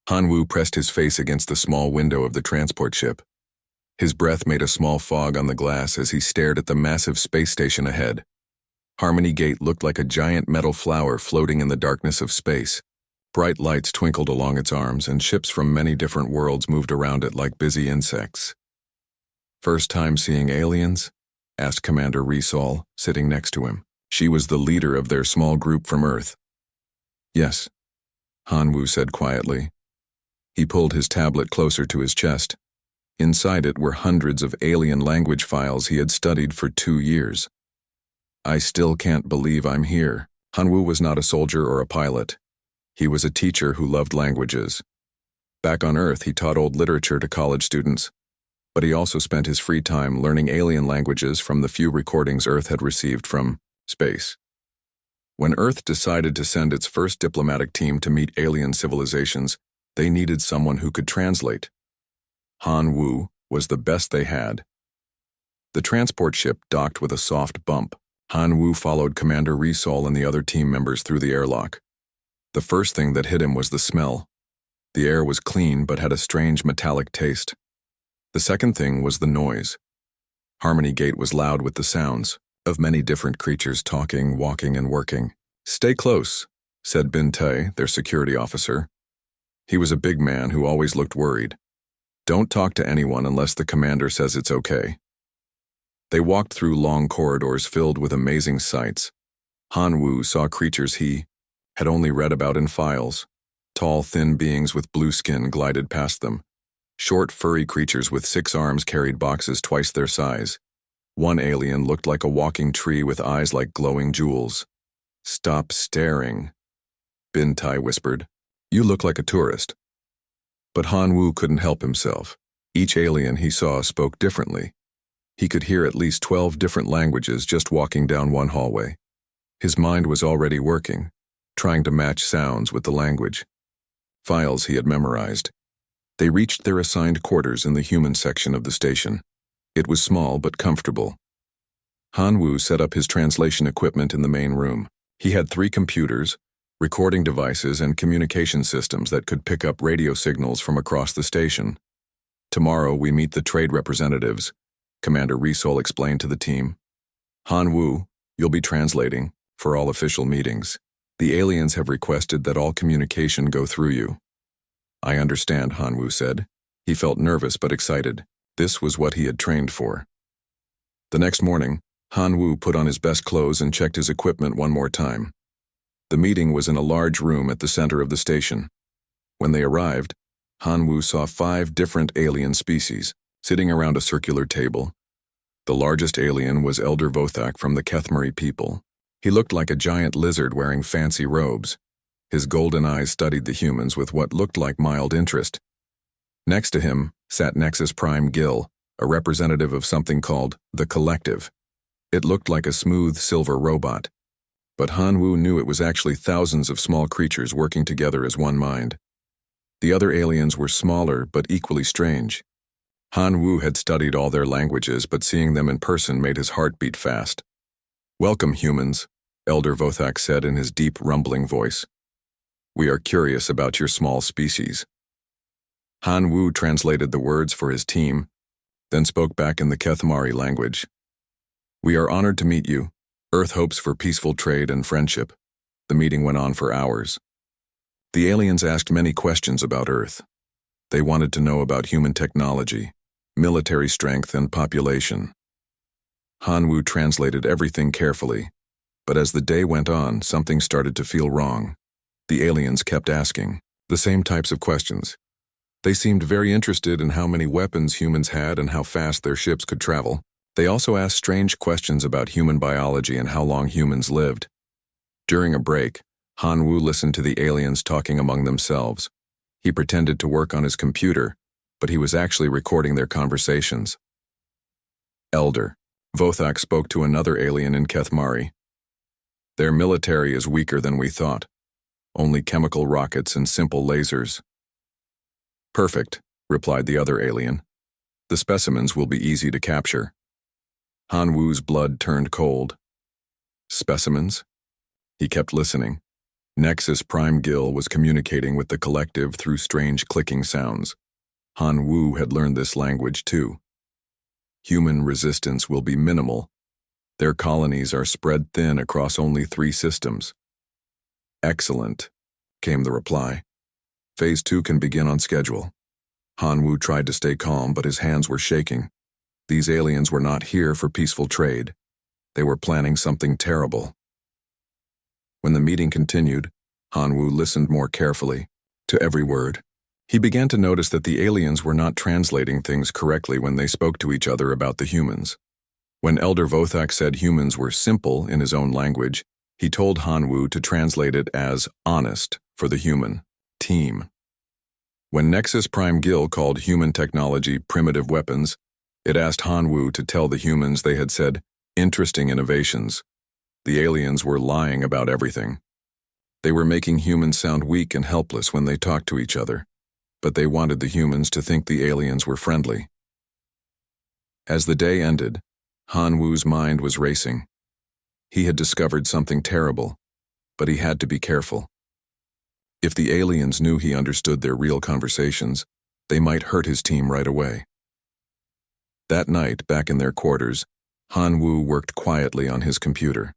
Han Wu pressed his face against the small window of the transport ship. His breath made a small fog on the glass as he stared at the massive space station ahead. Harmony Gate looked like a giant metal flower floating in the darkness of space. Bright lights twinkled along its arms, and ships from many different worlds moved around it like busy insects. "First time seeing aliens?" asked Commander Resol, sitting next to him. She was the leader of their small group from Earth. "Yes," Han Wu said quietly. He pulled his tablet closer to his chest. Inside it were hundreds of alien language files he had studied for 2 years. "I still can't believe I'm here." Han Wu was not a soldier or a pilot. He was a teacher who loved languages. Back on Earth, he taught old literature to college students, but he also spent his free time learning alien languages from the few recordings Earth had received from space. When Earth decided to send its first diplomatic team to meet alien civilizations, they needed someone who could translate. Han Wu was the best they had. The transport ship docked with a soft bump. Han Wu followed Commander Resol and the other team members through the airlock. The first thing that hit him was the smell. The air was clean but had a strange metallic taste. The second thing was the noise. Harmony Gate was loud with the sounds of many different creatures talking, walking, and working. "Stay close," said Bin Tai, their security officer. He was a big man who always looked worried. "Don't talk to anyone unless the commander says it's okay." They walked through long corridors filled with amazing sights. Han Wu saw creatures he had only read about in files. Tall, thin beings with blue skin glided past them. Short, furry creatures with 6 arms carried boxes twice their size. One alien looked like a walking tree with eyes like glowing jewels. "Stop staring," Bin Tai whispered. "You look like a tourist." But Han Wu couldn't help himself. Each alien he saw spoke differently. He could hear at least 12 different languages just walking down one hallway. His mind was already working, trying to match sounds with the language. Files he had memorized. They reached their assigned quarters in the human section of the station. It was small but comfortable. Han Wu set up his translation equipment in the main room. He had 3 computers, recording devices, and communication systems that could pick up radio signals from across the station. "Tomorrow we meet the trade representatives," Commander Resol explained to the team. "Han Wu, you'll be translating for all official meetings. The aliens have requested that all communication go through you." "I understand," Han Wu said. He felt nervous but excited. This was what he had trained for. The next morning, Han Wu put on his best clothes and checked his equipment one more time. The meeting was in a large room at the center of the station. When they arrived, Han Wu saw 5 different alien species sitting around a circular table. The largest alien was Elder Vothak from the Kethmari people. He looked like a giant lizard wearing fancy robes. His golden eyes studied the humans with what looked like mild interest. Next to him sat Nexus Prime Gil, a representative of something called the Collective. It looked like a smooth silver robot, but Han Wu knew it was actually thousands of small creatures working together as one mind. The other aliens were smaller but equally strange. Han Wu had studied all their languages, but seeing them in person made his heart beat fast. "Welcome, humans," Elder Vothak said in his deep, rumbling voice. "We are curious about your small species." Han Wu translated the words for his team, then spoke back in the Kethmari language. "We are honored to meet you. Earth hopes for peaceful trade and friendship." The meeting went on for hours. The aliens asked many questions about Earth. They wanted to know about human technology, military strength, and population. Han Wu translated everything carefully, but as the day went on, something started to feel wrong. The aliens kept asking the same types of questions. They seemed very interested in how many weapons humans had and how fast their ships could travel. They also asked strange questions about human biology and how long humans lived. During a break, Han Wu listened to the aliens talking among themselves. He pretended to work on his computer, but he was actually recording their conversations. "Elder," Vothak spoke to another alien in Kethmari. "Their military is weaker than we thought. Only chemical rockets and simple lasers." "Perfect," replied the other alien. "The specimens will be easy to capture." Han Wu's blood turned cold. Specimens? He kept listening. Nexus Prime Gill was communicating with the collective through strange clicking sounds. Han Wu had learned this language too. Human resistance will be minimal. Their colonies are spread thin across only 3 systems. Excellent, came the reply. Phase 2 can begin on schedule. Han Wu tried to stay calm, but his hands were shaking. These aliens were not here for peaceful trade. They were planning something terrible. When the meeting continued, Han Wu listened more carefully to every word. He began to notice that the aliens were not translating things correctly when they spoke to each other about the humans. When Elder Vothak said humans were simple in his own language, he told Han Wu to translate it as honest for the human team. When Nexus Prime Gill called human technology primitive weapons, it asked Han Wu to tell the humans they had said interesting innovations. The aliens were lying about everything. They were making humans sound weak and helpless when they talked to each other, but they wanted the humans to think the aliens were friendly. As the day ended, Han Wu's mind was racing. He had discovered something terrible, but he had to be careful. If the aliens knew he understood their real conversations, they might hurt his team right away. That night, back in their quarters, Han Wu worked quietly on his computer.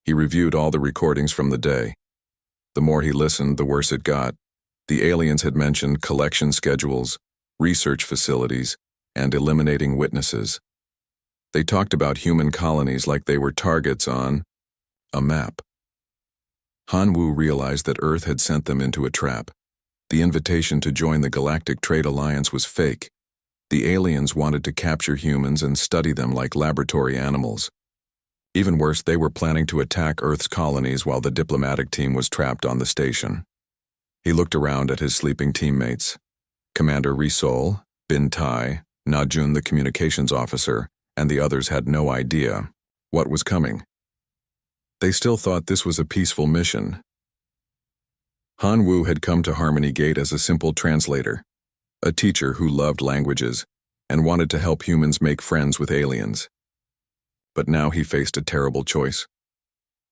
He reviewed all the recordings from the day. The more he listened, the worse it got. The aliens had mentioned collection schedules, research facilities, and eliminating witnesses. They talked about human colonies like they were targets on a map. Han Wu realized that Earth had sent them into a trap. The invitation to join the Galactic Trade Alliance was fake. The aliens wanted to capture humans and study them like laboratory animals. Even worse, they were planning to attack Earth's colonies while the diplomatic team was trapped on the station. He looked around at his sleeping teammates. Commander Risol, Bin Tai, Najun the communications officer, and the others had no idea what was coming. They still thought this was a peaceful mission. Han Wu had come to Harmony Gate as a simple translator, a teacher who loved languages and wanted to help humans make friends with aliens. But now he faced a terrible choice.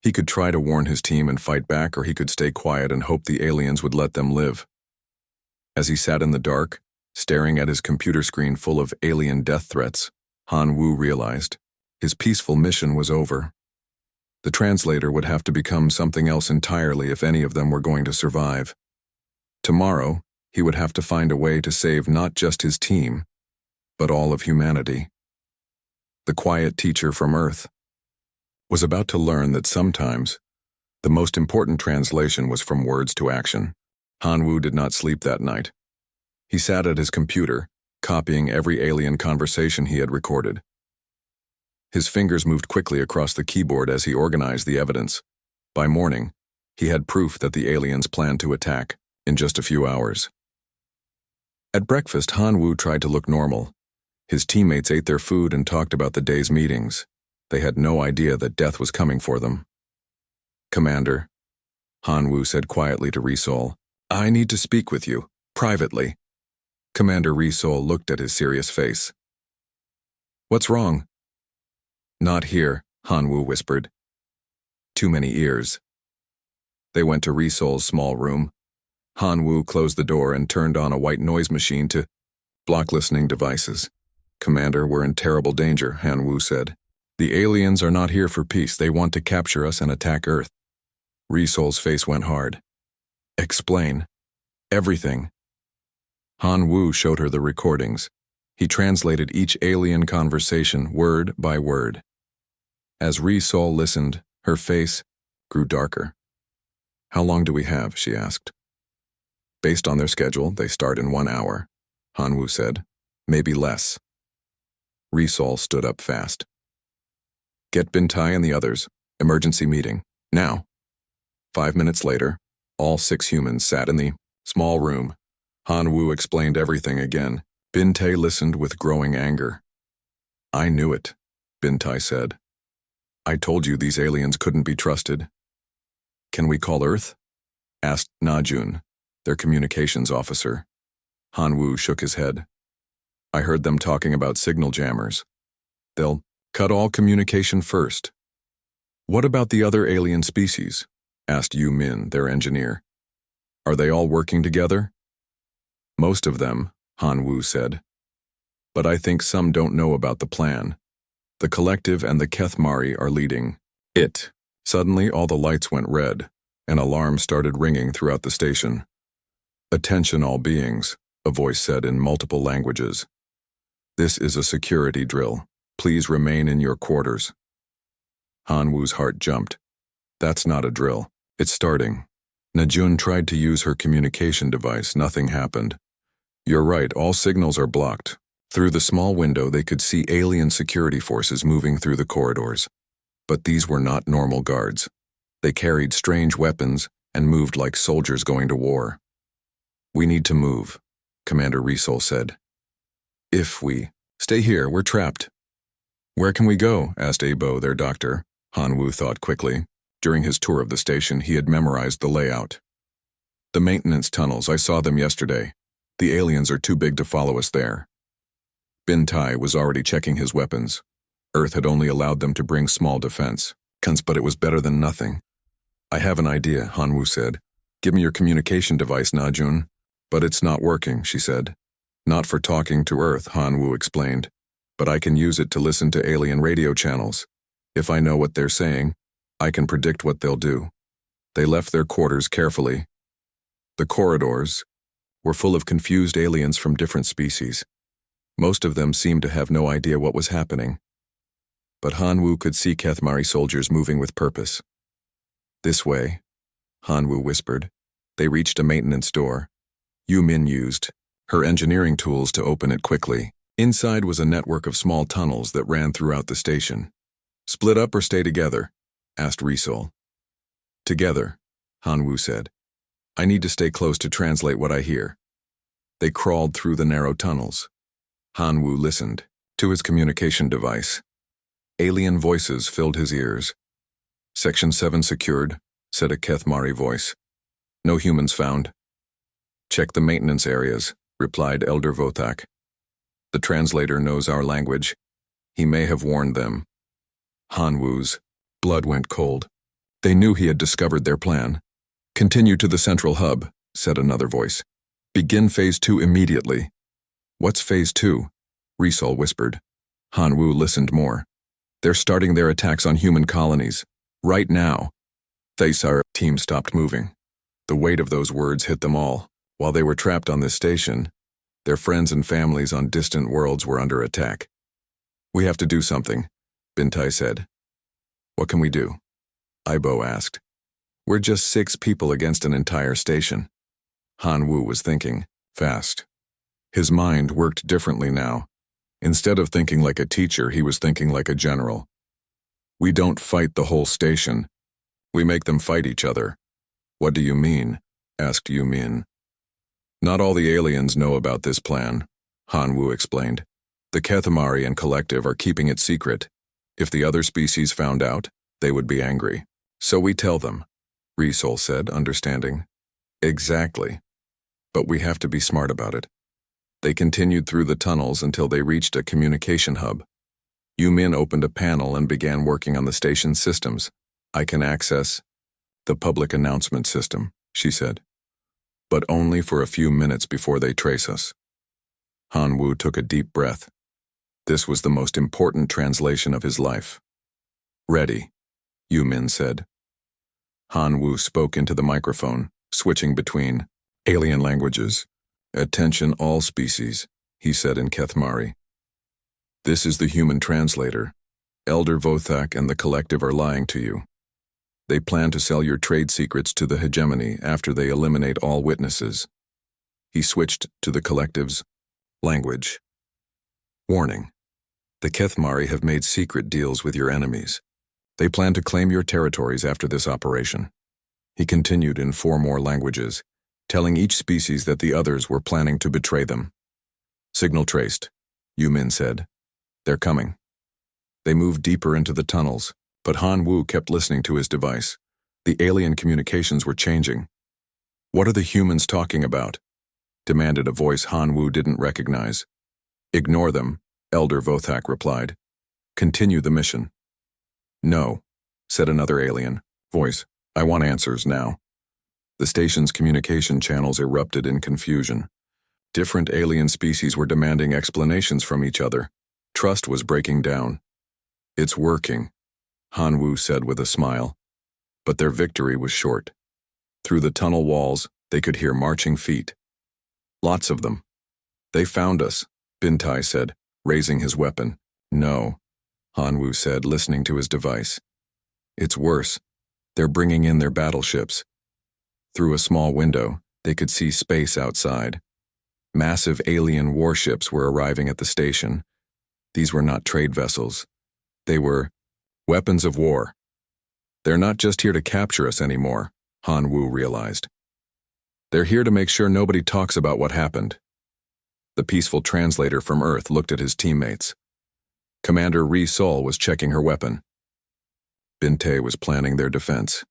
He could try to warn his team and fight back, or he could stay quiet and hope the aliens would let them live. As he sat in the dark, staring at his computer screen full of alien death threats, Han Wu realized his peaceful mission was over. The translator would have to become something else entirely if any of them were going to survive. Tomorrow, he would have to find a way to save not just his team, but all of humanity. The quiet teacher from Earth was about to learn that sometimes the most important translation was from words to action. Han Wu did not sleep that night. He sat at his computer, copying every alien conversation he had recorded. His fingers moved quickly across the keyboard as he organized the evidence. By morning, he had proof that the aliens planned to attack in just a few hours. At breakfast, Han Wu tried to look normal. His teammates ate their food and talked about the day's meetings. They had no idea that death was coming for them. "Commander," Han Wu said quietly to Risol, "I need to speak with you, privately." Commander Risol looked at his serious face. "What's wrong?" "Not here," Han Wu whispered. "Too many ears." They went to Risol's small room. Han Wu closed the door and turned on a white noise machine to block listening devices. "Commander, we're in terrible danger," Han Wu said. "The aliens are not here for peace. They want to capture us and attack Earth." Risol's face went hard. "Explain. Everything." Han Wu showed her the recordings. He translated each alien conversation word by word. As Risol listened, her face grew darker. "How long do we have?" she asked. "Based on their schedule, they start in 1 hour," Han Wu said. "Maybe less." Risol stood up fast. "Get Bin Tai and the others. Emergency meeting. Now." 5 minutes later, all 6 humans sat in the small room. Han Wu explained everything again. Bin Tai listened with growing anger. "I knew it," Bin Tai said. "I told you these aliens couldn't be trusted." "Can we call Earth?" asked Najun, their communications officer. Han Wu shook his head. "I heard them talking about signal jammers. They'll cut all communication first." "What about the other alien species?" asked Yu Min, their engineer. Are they all working together? Most of them, Han Wu said. But I think some don't know about the plan. The collective and the Kethmari are leading it. Suddenly all the lights went red. An alarm started ringing throughout the station. Attention all beings, a voice said in multiple languages. This is a security drill. Please remain in your quarters. Han Wu's heart jumped. That's not a drill. It's starting. Najun tried to use her communication device. Nothing happened. You're right, all signals are blocked. Through the small window they could see alien security forces moving through the corridors. But these were not normal guards. They carried strange weapons and moved like soldiers going to war. We need to move, Commander Riesel said. If we stay here, we're trapped. Where can we go? Asked Abo, their doctor. Han Wu thought quickly. During his tour of the station, he had memorized the layout. The maintenance tunnels, I saw them yesterday. The aliens are too big to follow us there. Bin Tai was already checking his weapons. Earth had only allowed them to bring small defense, but it was better than nothing. I have an idea, Han Wu said. Give me your communication device, Najun. But it's not working, she said. Not for talking to Earth, Han Wu explained. But I can use it to listen to alien radio channels. If I know what they're saying, I can predict what they'll do. They left their quarters carefully. The corridors were full of confused aliens from different species. Most of them seemed to have no idea what was happening. But Han Wu could see Kethmari soldiers moving with purpose. This way, Han Wu whispered. They reached a maintenance door. Yu Min used her engineering tools to open it quickly. Inside was a network of small tunnels that ran throughout the station. Split up or stay together? Asked Riesel. Together, Han Wu said. I need to stay close to translate what I hear. They crawled through the narrow tunnels. Han Wu listened to his communication device. Alien voices filled his ears. Section 7 secured, said a Kethmari voice. No humans found. Check the maintenance areas, replied Elder Vothak. The translator knows our language. He may have warned them. Han Wu's blood went cold. They knew he had discovered their plan. Continue to the central hub, said another voice. Begin Phase 2 immediately. What's Phase 2? Riesel whispered. Han Wu listened more. They're starting their attacks on human colonies. Right now. Thesar team stopped moving. The weight of those words hit them all. While they were trapped on this station, their friends and families on distant worlds were under attack. We have to do something, Bin Tai said. What can we do? Ibo asked. We're just 6 people against an entire station. Han Wu was thinking, fast. His mind worked differently now. Instead of thinking like a teacher, he was thinking like a general. We don't fight the whole station. We make them fight each other. What do you mean? Asked Yu Min. Not all the aliens know about this plan, Han Wu explained. The Kethmari and Collective are keeping it secret. If the other species found out, they would be angry. So we tell them, Riesel said, understanding. Exactly. But we have to be smart about it. They continued through the tunnels until they reached a communication hub. Yu Min opened a panel and began working on the station's systems. I can access the public announcement system, she said. But only for a few minutes before they trace us. Han Wu took a deep breath. This was the most important translation of his life. Ready, Yu Min said. Han Wu spoke into the microphone, switching between alien languages. Attention all species, he said in Kethmari. This is the human translator. Elder Vothak and the Collective are lying to you. They plan to sell your trade secrets to the hegemony after they eliminate all witnesses. He switched to the Collective's language. Warning. The Kethmari have made secret deals with your enemies. They plan to claim your territories after this operation. He continued in 4 more languages, telling each species that the others were planning to betray them. Signal traced, Yu Min said. They're coming. They moved deeper into the tunnels, but Han Wu kept listening to his device. The alien communications were changing. What are the humans talking about? Demanded a voice Han Wu didn't recognize. Ignore them, Elder Vothak replied. Continue the mission. No, said another alien voice. I want answers now. The station's communication channels erupted in confusion. Different alien species were demanding explanations from each other. Trust was breaking down. It's working, Han Wu said with a smile. But their victory was short. Through the tunnel walls, they could hear marching feet. Lots of them. They found us, Bintai said, raising his weapon. No, Han Wu said, listening to his device. It's worse. They're bringing in their battleships. Through a small window, they could see space outside. Massive alien warships were arriving at the station. These were not trade vessels. They were weapons of war. They're not just here to capture us anymore, Han Wu realized. They're here to make sure nobody talks about what happened. The peaceful translator from Earth looked at his teammates. Commander Ri Sol was checking her weapon. Bintai was planning their defense.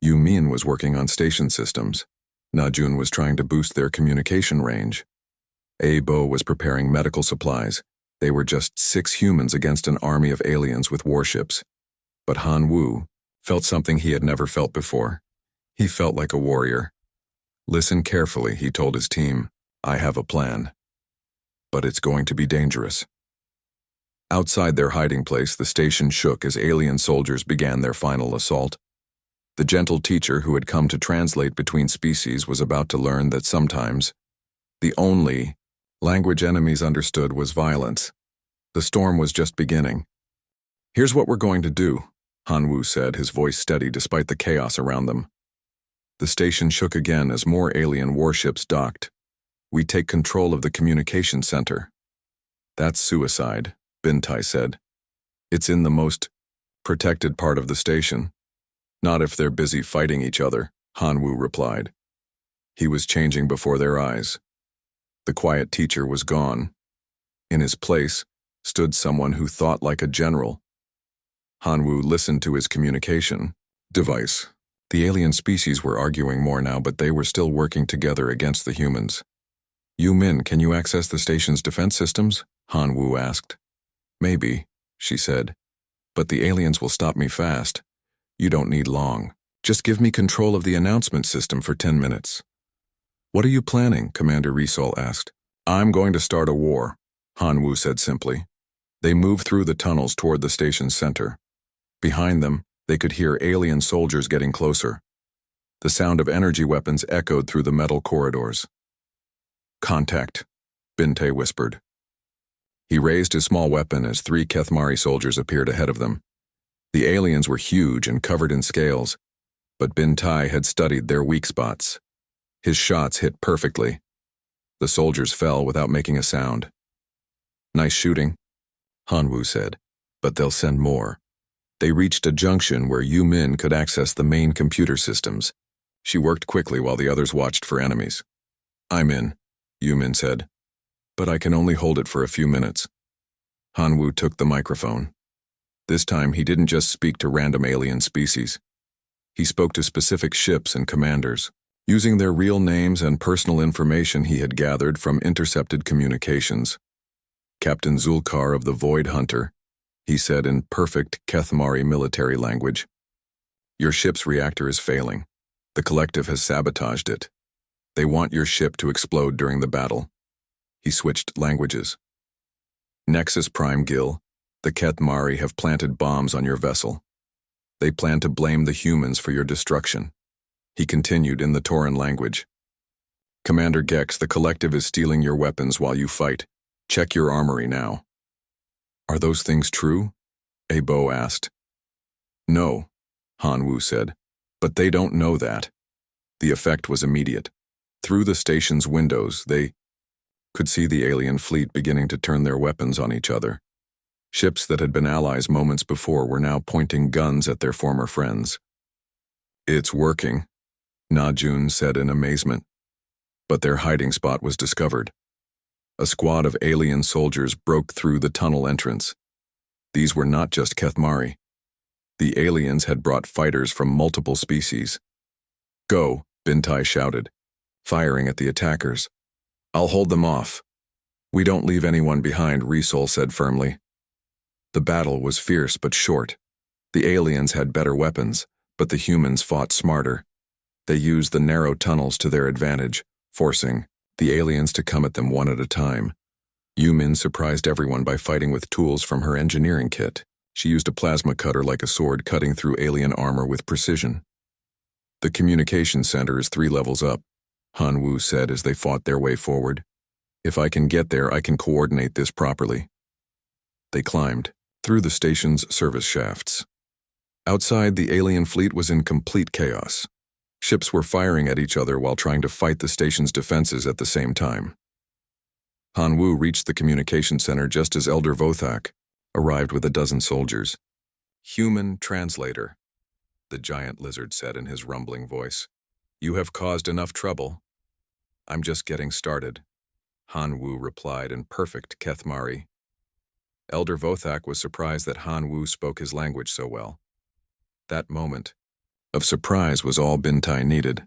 Yu Min was working on station systems. Na Jun was trying to boost their communication range. Bo was preparing medical supplies. They were just 6 humans against an army of aliens with warships. But Han Wu felt something he had never felt before. He felt like a warrior. Listen carefully, he told his team. I have a plan. But it's going to be dangerous. Outside their hiding place, the station shook as alien soldiers began their final assault. The gentle teacher who had come to translate between species was about to learn that sometimes the only language enemies understood was violence. The storm was just beginning. Here's what we're going to do, Han Wu said, his voice steady despite the chaos around them. The station shook again as more alien warships docked. We take control of the communication center. That's suicide, Bintai said. It's in the most protected part of the station. Not if they're busy fighting each other, Han Wu replied. He was changing before their eyes. The quiet teacher was gone. In his place stood someone who thought like a general. Han Wu listened to his communication device. The alien species were arguing more now, but they were still working together against the humans. Yu Min, can you access the station's defense systems? Han Wu asked. Maybe, she said. But the aliens will stop me fast. You don't need long. Just give me control of the announcement system for 10 minutes. What are you planning? Commander Ri Sol asked. I'm going to start a war, Han Wu said simply. They moved through the tunnels toward the station's center. Behind them, they could hear alien soldiers getting closer. The sound of energy weapons echoed through the metal corridors. Contact, Bintai whispered. He raised his small weapon as 3 Kethmari soldiers appeared ahead of them. The aliens were huge and covered in scales, but Bintai had studied their weak spots. His shots hit perfectly. The soldiers fell without making a sound. Nice shooting, Han Wu said, but they'll send more. They reached a junction where Yu Min could access the main computer systems. She worked quickly while the others watched for enemies. I'm in, Yu Min said, but I can only hold it for a few minutes. Han Wu took the microphone. This time he didn't just speak to random alien species. He spoke to specific ships and commanders. Using their real names and personal information he had gathered from intercepted communications. Captain Zulkar of the Void Hunter, he said in perfect Kethmari military language. Your ship's reactor is failing. The collective has sabotaged it. They want your ship to explode during the battle. He switched languages. Nexus Prime Gil, the Kethmari have planted bombs on your vessel. They plan to blame the humans for your destruction. He continued in the Tauran language. Commander Gex, the collective is stealing your weapons while you fight. Check your armory now. Are those things true? Bo asked. No, Han Wu said, but they don't know that. The effect was immediate. Through the station's windows, they could see the alien fleet beginning to turn their weapons on each other. Ships that had been allies moments before were now pointing guns at their former friends. It's working, Na Jun said in amazement. But their hiding spot was discovered. A squad of alien soldiers broke through the tunnel entrance. These were not just Kethmari. The aliens had brought fighters from multiple species. Go, Bintai shouted, firing at the attackers. I'll hold them off. We don't leave anyone behind, Ri Sol said firmly. The battle was fierce but short. The aliens had better weapons, But the humans fought smarter. They used the narrow tunnels to their advantage, forcing the aliens to come at them one at a time. Yumin surprised everyone by fighting with tools from her engineering kit. She used a plasma cutter like a sword, cutting through alien armor with precision. The communication center is 3 levels up, Han Wu said as they fought their way forward. If I can get there, I can coordinate this properly. They climbed through the station's service shafts. Outside, the alien fleet was in complete chaos. Ships were firing at each other while trying to fight the station's defenses at the same time. Han Wu reached the communication center just as Elder Vothak arrived with a dozen soldiers. "Human translator," the giant lizard said in his rumbling voice. "You have caused enough trouble." "I'm just getting started," Han Wu replied in perfect Kethmari. Elder Vothak was surprised that Han Wu spoke his language so well. That moment of surprise was all Bintai needed.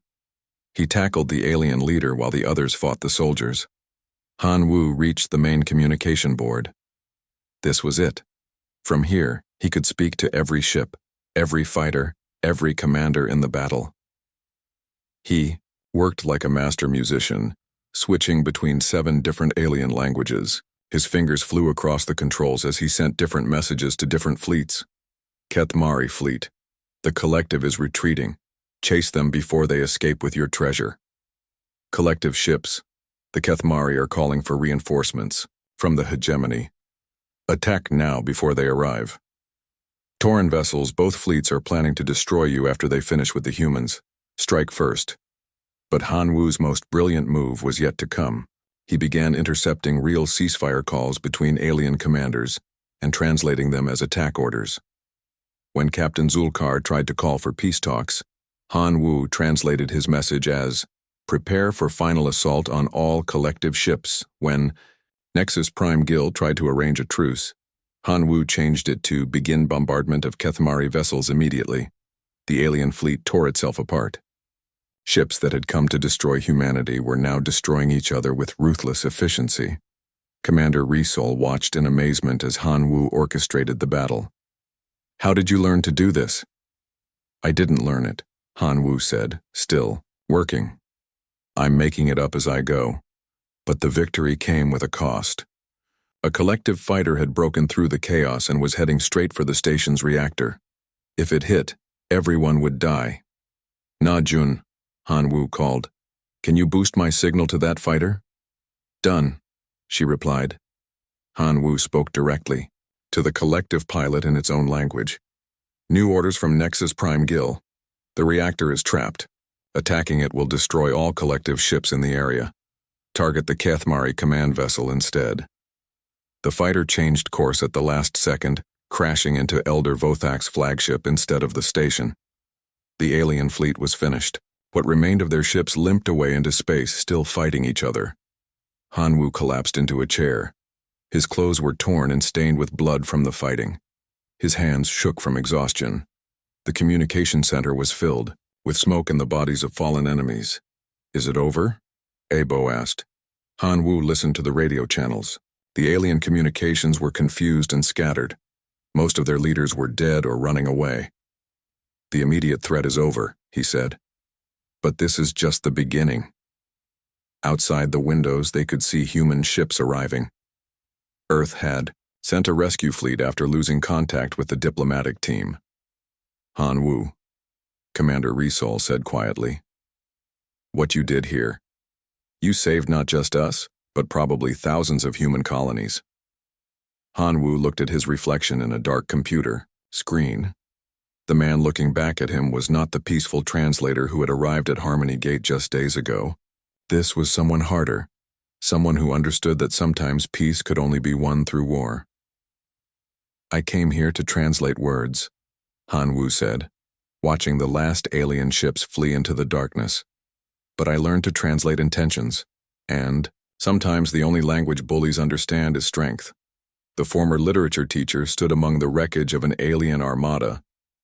He tackled the alien leader while the others fought the soldiers. Han Wu reached the main communication board. This was it. From here, he could speak to every ship, every fighter, every commander in the battle. He worked like a master musician, switching between 7 different alien languages. His fingers flew across the controls as he sent different messages to different fleets. Kethmari fleet. The collective is retreating. Chase them before they escape with your treasure. Collective ships. The Kethmari are calling for reinforcements from the hegemony. Attack now before they arrive. Tauren vessels, both fleets are planning to destroy you after they finish with the humans. Strike first. But Han Wu's most brilliant move was yet to come. He began intercepting real ceasefire calls between alien commanders and translating them as attack orders. When Captain Zulkar tried to call for peace talks, Han Wu translated his message as, "Prepare for final assault on all collective ships." When Nexus Prime Guild tried to arrange a truce, Han Wu changed it to "Begin bombardment of Kethmari vessels immediately." The alien fleet tore itself apart. Ships that had come to destroy humanity were now destroying each other with ruthless efficiency. Commander Risol watched in amazement as Han Wu orchestrated the battle. "How did you learn to do this?" "I didn't learn it," Han Wu said, still working. "I'm making it up as I go." But the victory came with a cost. A collective fighter had broken through the chaos and was heading straight for the station's reactor. If it hit, everyone would die. "Na Jun," Han Wu called. "Can you boost my signal to that fighter?" "Done," she replied. Han Wu spoke directly to the collective pilot in its own language. "New orders from Nexus Prime Guild. The reactor is trapped. Attacking it will destroy all collective ships in the area. Target the Kethmari command vessel instead." The fighter changed course at the last second, crashing into Elder Vothak's flagship instead of the station. The alien fleet was finished. What remained of their ships limped away into space, still fighting each other. Han Wu collapsed into a chair. His clothes were torn and stained with blood from the fighting. His hands shook from exhaustion. The communication center was filled with smoke and the bodies of fallen enemies. "Is it over?" Abo asked. Han Wu listened to the radio channels. The alien communications were confused and scattered. Most of their leaders were dead or running away. "The immediate threat is over," he said. "But this is just the beginning." Outside the windows, they could see human ships arriving. Earth had sent a rescue fleet after losing contact with the diplomatic team. "Han Wu," Commander Risol said quietly. "What you did here. You saved not just us, but probably thousands of human colonies." Han Wu looked at his reflection in a dark computer screen. The man looking back at him was not the peaceful translator who had arrived at Harmony Gate just days ago. This was someone harder, someone who understood that sometimes peace could only be won through war. "I came here to translate words," Han Wu said, watching the last alien ships flee into the darkness. "But I learned to translate intentions, and sometimes the only language bullies understand is strength." The former literature teacher stood among the wreckage of an alien armada,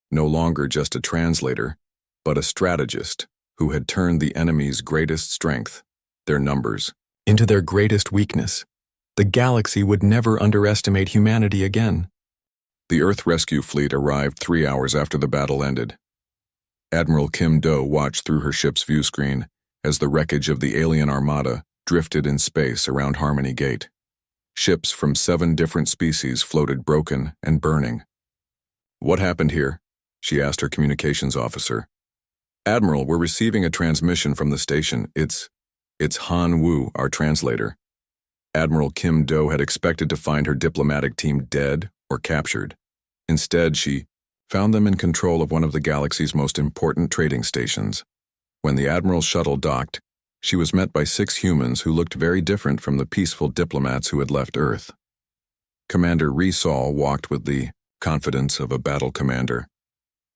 no longer just a translator, but a strategist who had turned the enemy's greatest strength, their numbers, into their greatest weakness. The galaxy would never underestimate humanity again. The Earth Rescue Fleet arrived 3 hours after the battle ended. Admiral Kim Do watched through her ship's view screen as the wreckage of the alien armada drifted in space around Harmony Gate. Ships from 7 different species floated broken and burning. "What happened here?" she asked her communications officer. "Admiral, we're receiving a transmission from the station. It's Han Wu, our translator." Admiral Kim Do had expected to find her diplomatic team dead or captured. Instead, she found them in control of one of the galaxy's most important trading stations. When the Admiral's shuttle docked, she was met by 6 humans who looked very different from the peaceful diplomats who had left Earth. Commander Risol walked with the confidence of a battle commander.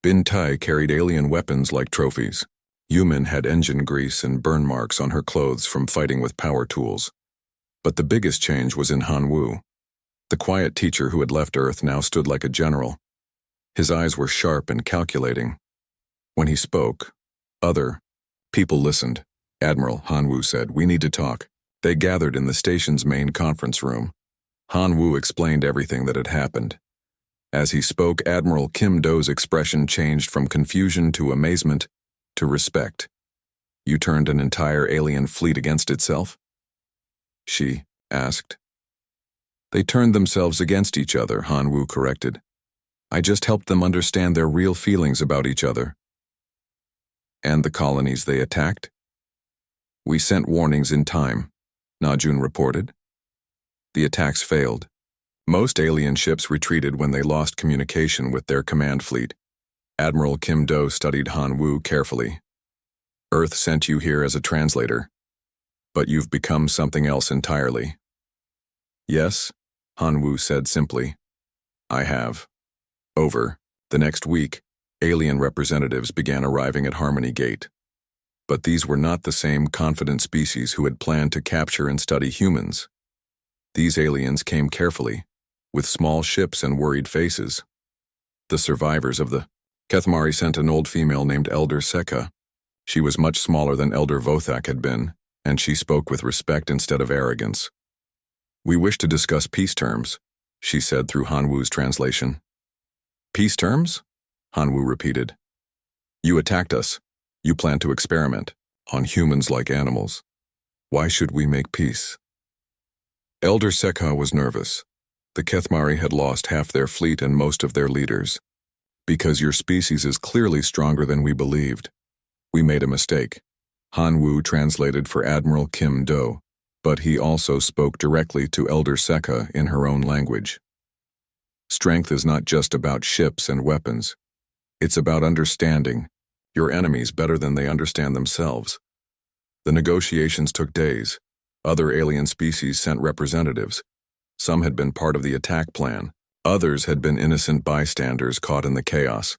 Bin Tai carried alien weapons like trophies. Yumin had engine grease and burn marks on her clothes from fighting with power tools. But the biggest change was in Han Wu. The quiet teacher who had left Earth now stood like a general. His eyes were sharp and calculating. When he spoke, other people listened. "Admiral," Han Wu said, "we need to talk." They gathered in the station's main conference room. Han Wu explained everything that had happened. As he spoke, Admiral Kim Do's expression changed from confusion to amazement to respect. "You turned an entire alien fleet against itself?" she asked. "They turned themselves against each other," Han Wu corrected. "I just helped them understand their real feelings about each other." "And the colonies they attacked?" "We sent warnings in time," Najun reported. "The attacks failed. Most alien ships retreated when they lost communication with their command fleet." Admiral Kim Do studied Han Wu carefully. "Earth sent you here as a translator, but you've become something else entirely." "Yes," Han Wu said simply. "I have." Over the next week, alien representatives began arriving at Harmony Gate. But these were not the same confident species who had planned to capture and study humans. These aliens came carefully, with small ships and worried faces. The survivors of the Kethmari sent an old female named Elder Sekha. She was much smaller than Elder Vothak had been, and she spoke with respect instead of arrogance. "We wish to discuss peace terms," she said through Han Wu's translation. "Peace terms?" Han Wu repeated. "You attacked us. You plan to experiment on humans like animals. Why should we make peace?" Elder Sekha was nervous. The Kethmari had lost half their fleet and most of their leaders. "Because your species is clearly stronger than we believed. We made a mistake." Han Wu translated for Admiral Kim Do, but he also spoke directly to Elder Sekha in her own language. "Strength is not just about ships and weapons. It's about understanding your enemies better than they understand themselves." The negotiations took days. Other alien species sent representatives. Some had been part of the attack plan. Others had been innocent bystanders caught in the chaos.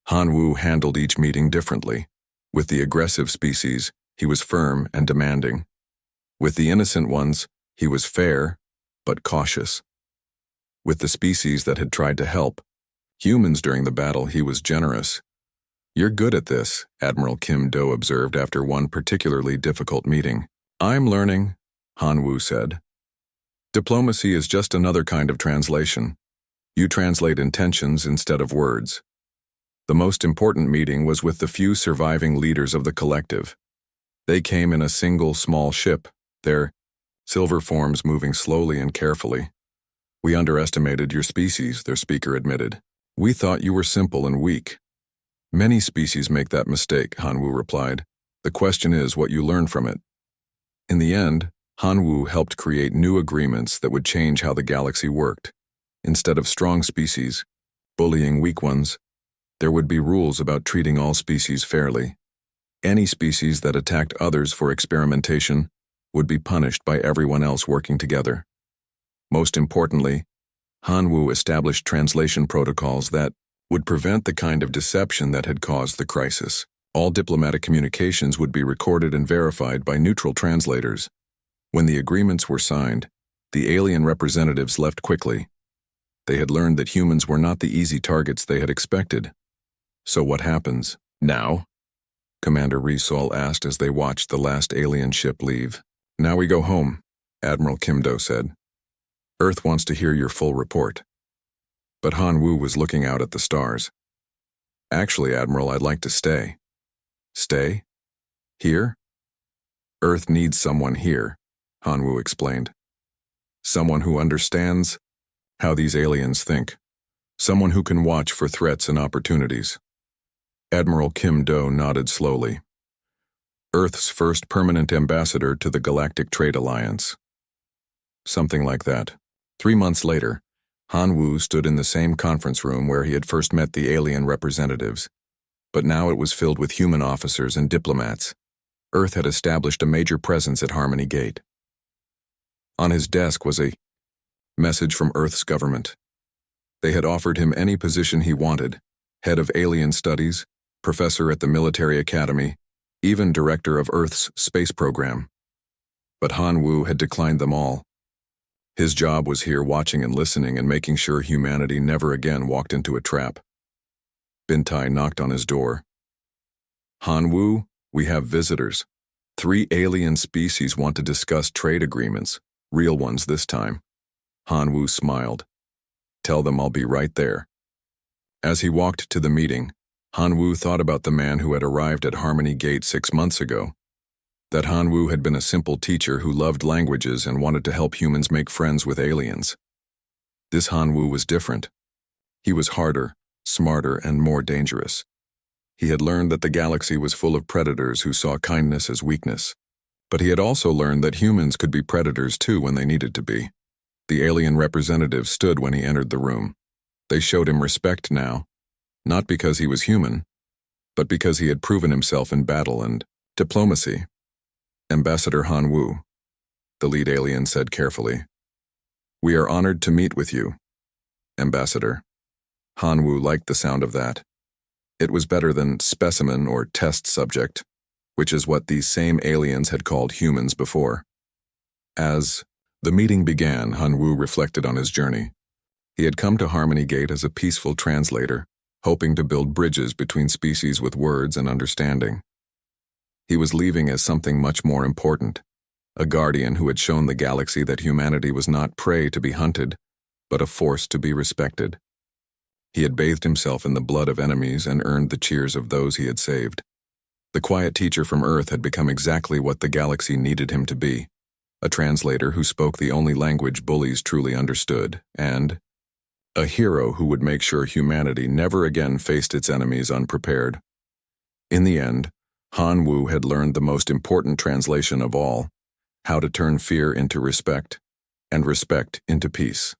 Han Wu handled each meeting differently. With the aggressive species, he was firm and demanding. With the innocent ones, he was fair, but cautious. With the species that had tried to help, humans during the battle, he was generous. "You're good at this," Admiral Kim Do observed after one particularly difficult meeting. "I'm learning," Han Wu said. "Diplomacy is just another kind of translation. You translate intentions instead of words." The most important meeting was with the few surviving leaders of the collective. They came in a single small ship, their silver forms moving slowly and carefully. "We underestimated your species," their speaker admitted. "We thought you were simple and weak." "Many species make that mistake," Han Wu replied. "The question is what you learn from it." In the end, Han Wu helped create new agreements that would change how the galaxy worked. Instead of strong species bullying weak ones, there would be rules about treating all species fairly. Any species that attacked others for experimentation would be punished by everyone else working together. Most importantly, Han Wu established translation protocols that would prevent the kind of deception that had caused the crisis. All diplomatic communications would be recorded and verified by neutral translators. When the agreements were signed, the alien representatives left quickly. They had learned that humans were not the easy targets they had expected. "So what happens now?" Commander Risol asked as they watched the last alien ship leave. "Now we go home," Admiral Kim Do said. "Earth wants to hear your full report." But Han Wu was looking out at the stars. Actually, Admiral, I'd like to stay. Stay? Here? Earth needs someone here, Hanwoo explained. Someone who understands how these aliens think. Someone who can watch for threats and opportunities. Admiral Kim Do nodded slowly. Earth's first permanent ambassador to the Galactic Trade Alliance. Something like that. 3 months later, Hanwoo stood in the same conference room where he had first met the alien representatives. But now it was filled with human officers and diplomats. Earth had established a major presence at Harmony Gate. On his desk was a message from Earth's government. They had offered him any position he wanted, head of alien studies, professor at the military academy, even director of Earth's space program. But Hanwoo had declined them all. His job was here watching and listening and making sure humanity never again walked into a trap. Bintai knocked on his door. Hanwoo, we have visitors. 3 alien species want to discuss trade agreements, real ones this time. Hanwoo smiled. Tell them I'll be right there. As he walked to the meeting, Hanwoo thought about the man who had arrived at Harmony Gate 6 months ago. That Hanwoo had been a simple teacher who loved languages and wanted to help humans make friends with aliens. This Hanwoo was different. He was harder, smarter, and more dangerous. He had learned that the galaxy was full of predators who saw kindness as weakness. But he had also learned that humans could be predators too when they needed to be. The alien representative stood when he entered the room. They showed him respect now, not because he was human, but because he had proven himself in battle and diplomacy. Ambassador Hanwoo, the lead alien said carefully. We are honored to meet with you, Ambassador. Hanwoo liked the sound of that. It was better than specimen or test subject, which is what these same aliens had called humans before. As the meeting began, Hanwoo reflected on his journey. He had come to Harmony Gate as a peaceful translator, hoping to build bridges between species with words and understanding. He was leaving as something much more important, a guardian who had shown the galaxy that humanity was not prey to be hunted, but a force to be respected. He had bathed himself in the blood of enemies and earned the cheers of those he had saved. The quiet teacher from Earth had become exactly what the galaxy needed him to be, a translator who spoke the only language bullies truly understood, and a hero who would make sure humanity never again faced its enemies unprepared. In the end, Hanwoo had learned the most important translation of all, how to turn fear into respect, and respect into peace.